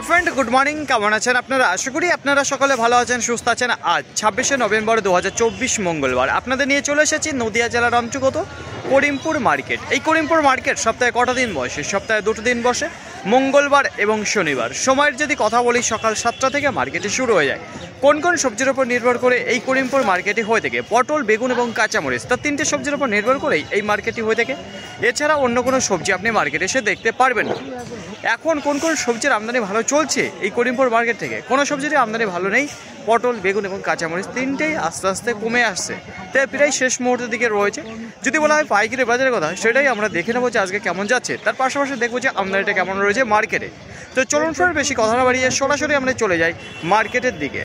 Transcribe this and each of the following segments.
Hello friend, good morning. কেমন আছেন আপনারা? আশা করি আপনারা সকলে ভালো আছেন, সুস্থ আছেন। আজ 26শে নভেম্বর 2024 মঙ্গলবার আপনাদের নিয়ে চলে এসেছি নদিয়া জেলার অন্তর্গত করিমপুর মার্কেট। এই করিমপুর মার্কেট সপ্তাহে কটা দিন বসে? সপ্তাহে 2টো দিন বসে, মঙ্গলবার এবং শনিবার। সময়ের যদি কথা বলি, সকাল 7টা থেকে মার্কেটে শুরু হয়ে যায়। কোন কোন সবজির উপর নির্ভর করে এই করিমপুর মার্কেটে হয়ে থাকে? পটল, বেগুন এবং কাঁচামরিচ, তার 3টে সবজির উপর নির্ভর করেই এই মার্কেটটি হয়ে থাকে। এছাড়া অন্য কোনো সবজি আপনি মার্কেটে এসে দেখতে পারবেন না। এখন কোন কোন সবজির আমদানি ভালো চলছে এই করিমপুর মার্কেট থেকে? কোনো সবজিরই আমদানি ভালো নেই। পটল, বেগুন এবং কাঁচামরিচ 3টেই আস্তে আস্তে কমে আসছে, তাই প্রায় শেষ মুহূর্তের দিকে রয়েছে। যদি বলা হয় পাইকারি বাজারের কথা, সেটাই আমরা দেখে নেবো যে আজকে কেমন যাচ্ছে, তার পাশাপাশি দেখবো যে আমদানিটা কেমন রয়েছে মার্কেটে। তো চলুন ফ্রেন্ড, বেশি কথা না বাড়িয়ে সরাসরি আমরা চলে যাই মার্কেটের দিকে।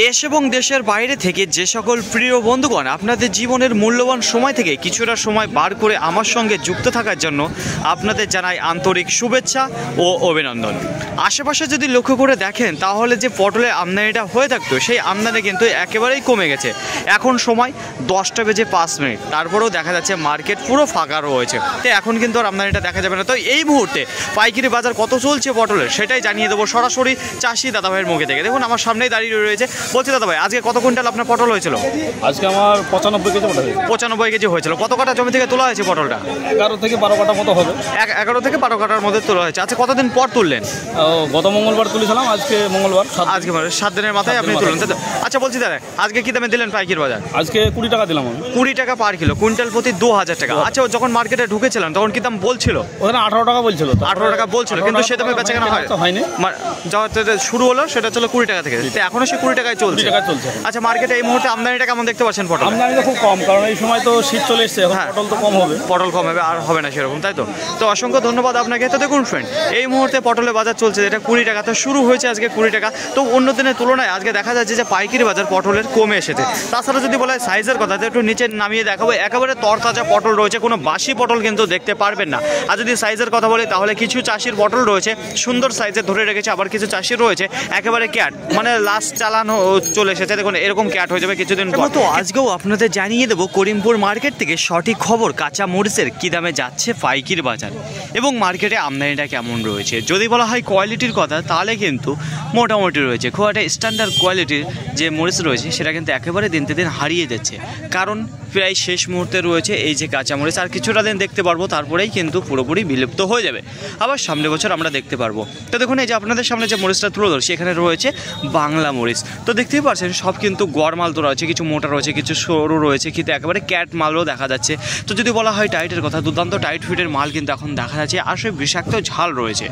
দেশ এবং দেশের বাইরে থেকে যে সকল প্রিয় বন্ধুগণ আপনাদের জীবনের মূল্যবান সময় থেকে কিছুটা সময় বার করে আমার সঙ্গে যুক্ত থাকার জন্য আপনাদের জানাই আন্তরিক শুভেচ্ছা ও অভিনন্দন। আশেপাশে যদি লক্ষ্য করে দেখেন, তাহলে যে পটলের আমদানিটা হয়ে থাকতো, সেই আমদানি কিন্তু একেবারেই কমে গেছে। এখন সময় 10টা বেজে 5 মিনিট, তারপরেও দেখা যাচ্ছে মার্কেট পুরো ফাঁকা রয়েছে। তো এখন কিন্তু আর আমদানিটা দেখা যাবে না। তো এই মুহূর্তে পাইকারি বাজার কত চলছে পটলের, সেটাই জানিয়ে দেবো সরাসরি চাষি দাদাভাইয়ের মুখে থেকে। দেখুন আমার সামনেই দাঁড়িয়ে রয়েছে। বলছি দাদা ভাই, আজকে কত কুইন্টাল আপনার পটল হয়েছিল? আজকে আমার 95 কেজি পটল। 95 কেজি হয়েছিল। কত কাটা জমি থেকে তোলা হয়েছে পটলটা? 11 থেকে 12 কাটা মতো হবে। 11 থেকে 12 কাটার মধ্যে তোলা হয়েছে। আচ্ছা, কতদিন পর তুললেন? গত মঙ্গলবার তুলেছিলাম, আজকে মঙ্গলবার। আজকে মানে 7 দিনের মাথায় আপনি তুললেন। আচ্ছা বলছি দাদা, আজকে কি দামে দিলেন পাইকারি বাজার? আজকে 20 টাকা দিলাম আমি। 20 টাকা পার কিলো, কুইন্টাল প্রতি 2000 টাকা। আচ্ছা, যখন মার্কেটে ঢুকেছিলাম তখন কি দাম বলছিল? ওখানে 18 টাকা বলছিল। 18 টাকা বলছিল, কিন্তু সে দামে বেচা কেনা হয়নি। শুরু হলো সেটা ছিল 20 টাকা থেকে, এখনো সে 20 টাকায় চলছে। আচ্ছা, মার্কেটে এই মুহূর্তে আমদানিটা কেমন দেখতে পাচ্ছেন পটল? আমদানিটা খুব কম, কারণ এই সময় তো শীত চলে এসেছে, এখন পটল তো কম হবে। পটল কম হবে, আর হবে না সেরকম, তাই তো? তো অসংখ্য ধন্যবাদ আপনাকে। তো দেখুন ফ্রেন্ড, এই মুহূর্তে পটলের বাজার চলছে যেটা 20 টাকা। তো শুরু হয়েছে আজকে 20 টাকা। তো অন্য দিনের তুলনায় আজকে দেখা যাচ্ছে যে পাইকারি বাজার পটলের কমে এসেছে। তাছাড়া যদি বলা হয় সাইজের কথা, তো একটু নিচে নামিয়ে দেখাবো। একেবারে তরতাজা পটল রয়েছে, কোনো বাসি পটল কিন্তু দেখতে পারবেন না। আর যদি সাইজের কথা বলি, তাহলে কিছু চাষির পটল রয়েছে সুন্দর সাইজের ধরে রেখেছে, আবার কিছু চাষির রয়েছে একেবারে ক্যাট, মানে লাস্ট চালানো চলে এসেছে। দেখুন এরকম ক্যাট হয়ে যাবে কিছুদিন পর। তো আজকেও আপনাদের জানিয়ে দেবো করিমপুর মার্কেট থেকে সঠিক খবর কাঁচা মরিচের কী দামে যাচ্ছে পাইকারি বাজার, এবং মার্কেটে আমদানিটা কেমন রয়েছে। যদি বলা হয় কোয়ালিটির কথা, তাহলে কিন্তু মোটামুটি রয়েছে। খুব একটা স্ট্যান্ডার্ড কোয়ালিটির যে মরিচ রয়েছে সেটা কিন্তু একেবারে দিনকে দিন হারিয়ে যাচ্ছে, কারণ প্রায় শেষ মুহূর্তে রয়েছে এই যে কাঁচামরিচ। আর কিছুটা দিন দেখতে পারবো, তারপরেই কিন্তু পুরোপুরি বিলুপ্ত হয়ে যাবে। আবার সামনের বছর আমরা দেখতে পারবো। তো দেখুন, এই যে আপনাদের সামনে যে মরিচটা তুলে ধরছি, এখানে রয়েছে বাংলা মরিচ। তো দেখতেই পাচ্ছেন সব কিন্তু গড় মাল তো রয়েছে, কিছু মোটা রয়েছে, কিছু সরু রয়েছে, কিন্তু একেবারে ক্যাট মালও দেখা যাচ্ছে। তো যদি বলা হয় টাইটের কথা, দুর্দান্ত টাইট ফিটের মাল কিন্তু এখন দেখা যাচ্ছে, আর সেই বিষাক্ত ঝাল রয়েছে।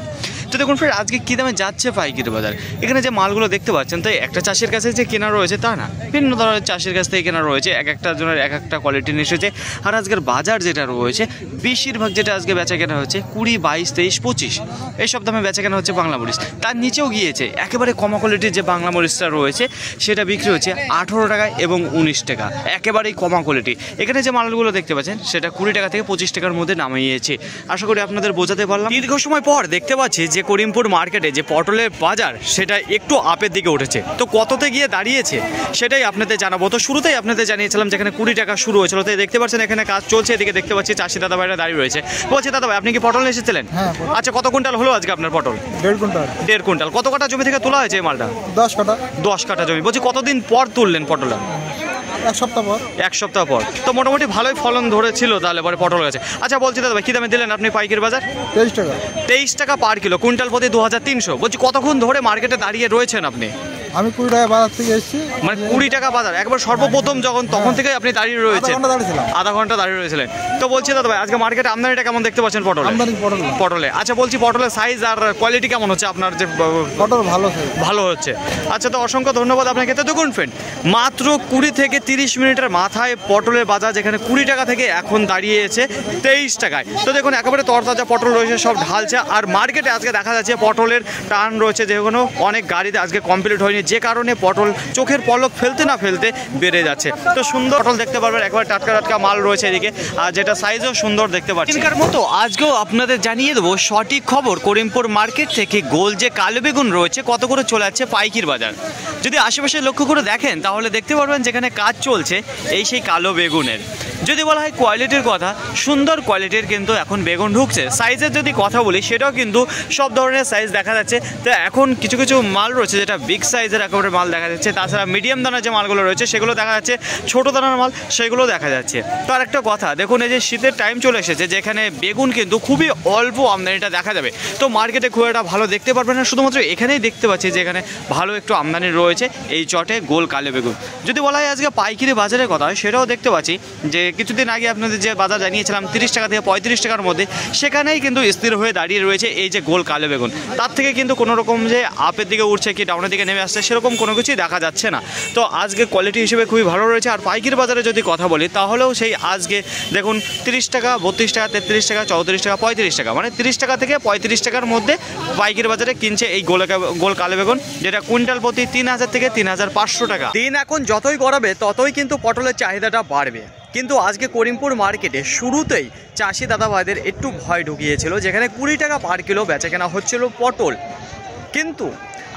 তো দেখুন ফ্রেন্ড, আজকে কী দামে যাচ্ছে পাইকারি বাজার। এখানে যে মালগুলো দেখতে পাচ্ছেন, তাই একটা চাষির কাছে যে কেনা রয়েছে তা না, বিভিন্ন ধরনের চাষির কাছ থেকে কেনা রয়েছে, এক একটা জনের এক একটা কোয়ালিটি নিয়ে এসেছে। আর আজকের বাজার যেটা রয়েছে, বেশিরভাগ যেটা আজকে বেচা কেনা হচ্ছে 20, 22, 23, 25 এইসব দামে বেচা কেনা হচ্ছে বাংলা মরিচ। তার নিচেও গিয়েছে একেবারে কমা কোয়ালিটির যে বাংলা মরিচটা রয়েছে, সেটা বিক্রি হচ্ছে 18 টাকা এবং 19 টাকা, একেবারেই কমা কোয়ালিটি। এখানে যে মালগুলো দেখতে পাচ্ছেন, সেটা 20 টাকা থেকে 25 টাকার মধ্যে নামিয়েছে। আশা করি আপনাদের বোঝাতে পারলাম। দীর্ঘ সময় পর দেখতে পাচ্ছি যে করিমপুর মার্কেটে যে পটলের বাজার, সেটা একটু আপের দিকে উঠেছে। তো কততে গিয়ে দাঁড়িয়েছে সেটাই আপনাদের জানাবো। তো শুরুতেই আপনাদের জানিয়েছিলাম যেখানে 20 টাকা শুরু হয়েছিল। তো দেখতে পাচ্ছেন এখানে কাজ চলছে, এদিকে দেখতে পাচ্ছি চাষি দাদা ভাইরা দাঁড়িয়ে রয়েছে। বলছি দাদা ভাই, আপনি কি পটল এসেছিলেন? আচ্ছা, কত কুইন্টাল হলো আজকে আপনার পটল? 1.5 কুইন্টাল। 1.5 কুইন্টাল। কত কাটা জমি থেকে তোলা হয়েছে এই মালটা? 10 কাটা। 10 কাটা জমি। বলছি কতদিন পর তুললেন পটলটা? 1 সপ্তাহ পর। 1 সপ্তাহ পর। তো মোটামুটি ভালোই ফলন ধরেছিল তাহলে পরে পটল গাছে। আচ্ছা বলছি দাদা ভাই, কী দামে দিলেন আপনি পাইকারি বাজার? 23 টাকা। 23 টাকা পার কিলো, কুইন্টাল প্রতি 2300। বলছি কতক্ষণ ধরে মার্কেটে দাঁড়িয়ে রয়েছেন আপনি? আমি 20 টাকা বাজার থেকে এসেছি। মানে 20 টাকা বাজার একবার সর্বপ্রথম যখন, তখন থেকে আপনি দাঁড়িয়ে রয়েছেন? আধা ঘন্টা দাঁড়িয়ে রয়েছিলেন। তো বলছি দাদা ভাই, আজকে মার্কেটে আমদানিটা কেমন দেখতে পাচ্ছেন পটল? পটলে আচ্ছা বলছি, পটলের সাইজ আর কোয়ালিটি কেমন হচ্ছে আপনার? যে পটল ভালো হচ্ছে। আচ্ছা, তো অসংখ্য ধন্যবাদ আপনাকে। তো দেখুন ফ্রেন্ড, মাত্র 20 থেকে 30 মিনিটের মাথায় পটলের বাজার যেখানে 20 টাকা থেকে এখন দাঁড়িয়েছে 23 টাকায়। তো দেখুন একেবারে তরতাজা পটল রয়েছে, সব ঢালছে। আর মার্কেটে আজকে দেখা যাচ্ছে পটলের টান রয়েছে, যেগুলো অনেক গাড়িতে আজকে কমপ্লিট হয়নি, যে কারণে পটল চোখের পলক ফেলতে না ফেলতে বেড়ে যাচ্ছে। তো সুন্দর পটল দেখতে পারবেন, একবার টাটকা টাটকা মাল রয়েছে এদিকে, আর যেটা সাইজও সুন্দর দেখতে পাচ্ছেন। এখানকার মতো আজকেও আপনাদের জানিয়ে দেবো সঠিক খবর করিমপুর মার্কেট থেকে গোল যে কালো বেগুন রয়েছে কত করে চলে যাচ্ছে পাইকারি বাজার। যদি আশেপাশে লক্ষ্য করে দেখেন, তাহলে দেখতে পারবেন যেখানে কাজ চলছে এই সেই কালো বেগুনের। যদি বলা হয় কোয়ালিটির কথা, সুন্দর কোয়ালিটির কিন্তু এখন বেগুন ঢুকছে। সাইজের যদি কথা বলি সেটাও কিন্তু সব ধরনের সাইজ দেখা যাচ্ছে। তো এখন কিছু কিছু মাল রয়েছে যেটা বিগ সাইজের একেবারে মাল দেখা যাচ্ছে, তাছাড়া মিডিয়াম দানার যে মালগুলো রয়েছে সেগুলো দেখা যাচ্ছে, ছোটো দানার মাল সেগুলো দেখা যাচ্ছে। তো আরেকটা কথা দেখুন, এই যে শীতের টাইম চলে এসেছে যেখানে বেগুন কিন্তু খুবই অল্প আমদানিটা দেখা যাবে। তো মার্কেটে খুব একটা ভালো দেখতে পারবেন না, শুধুমাত্র এখানেই দেখতে পাচ্ছি যে এখানে ভালো একটু আমদানি রয়েছে এই চটে গোল কালো বেগুন। যদি বলা হয় আজকে পাইকারি বাজারের কথা, সেটাও দেখতে পাচ্ছি যে কিছুদিন আগে আপনাদের যে বাজার জানিয়েছিলাম 30 টাকা থেকে 35 টাকার মধ্যে, সেখানেই কিন্তু স্থির হয়ে দাঁড়িয়ে রয়েছে এই যে গোল কালো বেগুন। তার থেকে কিন্তু কোনো রকম যে আপের দিকে উঠছে কি ডাউনের দিকে নেমে আসছে সেরকম কোনো কিছুই দেখা যাচ্ছে না। তো আজকে কোয়ালিটি হিসেবে খুবই ভালো রয়েছে। আর পাইকারি বাজারে যদি কথা বলি তাহলেও সেই আজকে দেখুন 30 টাকা, 32 টাকা, 33 টাকা, 34 টাকা, 35 টাকা, মানে 30 টাকা থেকে 35 টাকার মধ্যে পাইকারি বাজারে কিনছে এই গোল কালো বেগুন, যেটা কুইন্টাল প্রতি 3000 থেকে 3500 টাকা। দিন এখন যতই গড়াবে ততই কিন্তু পটলের চাহিদাটা বাড়বে। কিন্তু আজকে করিমপুর মার্কেটে শুরুতেই চাষি দাদাভাইদের একটু ভয় ঢুকিয়েছিল, যেখানে 20 টাকা পার কিলো বেচা কেনা হচ্ছিল পটল। কিন্তু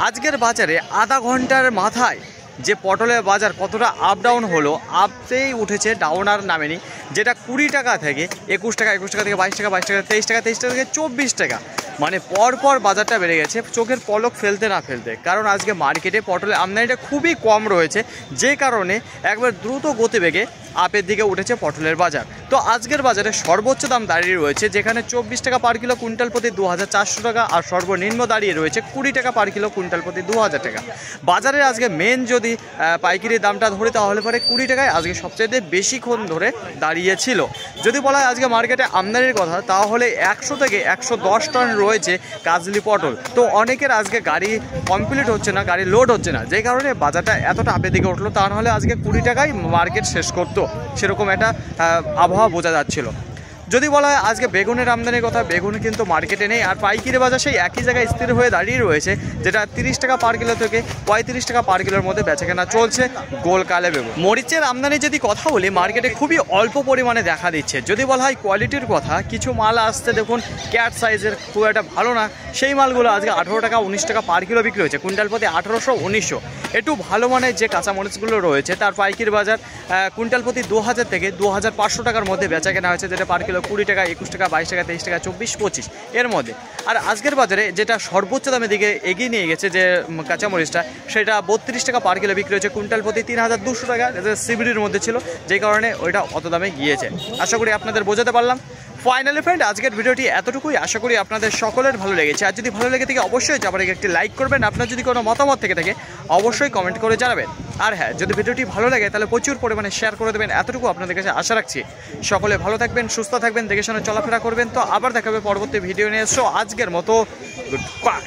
আজকের বাজারে আধা ঘন্টার মাথায় যে পটলের বাজার কতটা আপ ডাউন হলো, আপতেই উঠেছে, ডাউন আর নামেনি। যেটা 20 টাকা থেকে 21 টাকা, 21 টাকা থেকে 22 টাকা, 22 টাকা 23 টাকা, 23 টাকা থেকে 24 টাকা, মানে পরপর বাজারটা বেড়ে গেছে চোখের পলক ফেলতে না ফেলতে। কারণ আজকে মার্কেটে পটলের আমদানিটা খুবই কম রয়েছে, যে কারণে একবার দ্রুত গতিবেগে আপের দিকে উঠেছে পটলের বাজার। তো আজকের বাজারে সর্বোচ্চ দাম দাঁড়িয়ে রয়েছে যেখানে 24 টাকা পার কিলো কুইন্টাল প্রতি 2400 টাকা, আর সর্বনিম্ন দাঁড়িয়ে রয়েছে 20 টাকা পার কিলো কুইন্টাল প্রতি 2000 টাকা। বাজারে আজকে মেন যদি পাইকারি দামটা ধরে তাহলে পরে 20 টাকায় আজকে সবচাইতে বেশিক্ষণ ধরে দাঁড়িয়েছিল। যদি বলা হয় আজকে মার্কেটে আমদানির কথা, তাহলে 100 থেকে 110 টন রয়েছে কাজলি পটল। তো অনেকের আজকে গাড়ি কমপ্লিট হচ্ছে না, গাড়ি লোড হচ্ছে না, যে কারণে বাজারটা এতটা আপের দিকে উঠলো। তা নাহলে আজকে 20 টাকায় মার্কেট শেষ করতো, সেরকম একটা আবহাওয়া বোঝা যাচ্ছিল। যদি বলা হয় আজকে বেগুনের আমদানির কথা, বেগুন কিন্তু মার্কেটে নেই, আর পাইকারি বাজার সেই একই জায়গায় স্থির হয়ে দাঁড়িয়ে রয়েছে, যেটা 30 টাকা পার কিলো থেকে 35 টাকা পার কিলোর মধ্যে বেচাকেনা চলছে গোল কালো বেগুন। মরিচের আমদানি যদি কথা বলি, মার্কেটে খুবই অল্প পরিমাণে দেখা দিচ্ছে। যদি বলা হয় কোয়ালিটির কথা, কিছু মাল আসছে দেখুন ক্যাট সাইজের, খুব একটা ভালো না, সেই মালগুলো আজকে 18 টাকা 19 টাকা পার কিলো বিক্রি হয়েছে, কুইন্টাল প্রতি 1800 1900। একটু ভালো মানের যে কাঁচা মরিচগুলো রয়েছে তার পাইকারি বাজার কুইন্টাল প্রতি 2000 থেকে 2500 টাকার মধ্যে বেচা কেনা হয়েছে, যেটা পার কিলো 20 টাকা, 21 টাকা, 22 টাকা, 23 টাকা, 24 25 এর মধ্যে। আর আজকের বাজারে যেটা সর্বোচ্চ দামের দিকে এগিয়ে নিয়ে গেছে যে কাঁচামরিচটা, সেটা 32 টাকা পার কিলো বিক্রি হয়েছে, কুইন্টাল প্রতি 3200 টাকা, যেটা সিবিডির মধ্যে ছিল, যে কারণে ওইটা অত দামে গিয়েছে। আশা করি আপনাদের বোঝাতে পারলাম। ফাইনালি ফ্রেন্ড, আজকের ভিডিওটি এতটুকুই। আশা করি আপনাদের সকলের ভালো লেগেছে। আর যদি ভালো লেগে থাকে অবশ্যই যাবার একটি লাইক করবেন। আপনার যদি কোনো মতামত থেকে থাকে অবশ্যই কমেন্ট করে জানাবেন। আর হ্যাঁ, যদি ভিডিওটি ভালো লাগে তাহলে প্রচুর পরিমাণে শেয়ার করে দেবেন, এতটুকু আপনাদের কাছে আশা রাখছি। সকলে ভালো থাকবেন, সুস্থ থাকবেন, দেখে শুনে চলাফেরা করবেন। তো আবার দেখা হবে পরবর্তী ভিডিও নিয়ে এসো। আজকের মতো গুড বাই।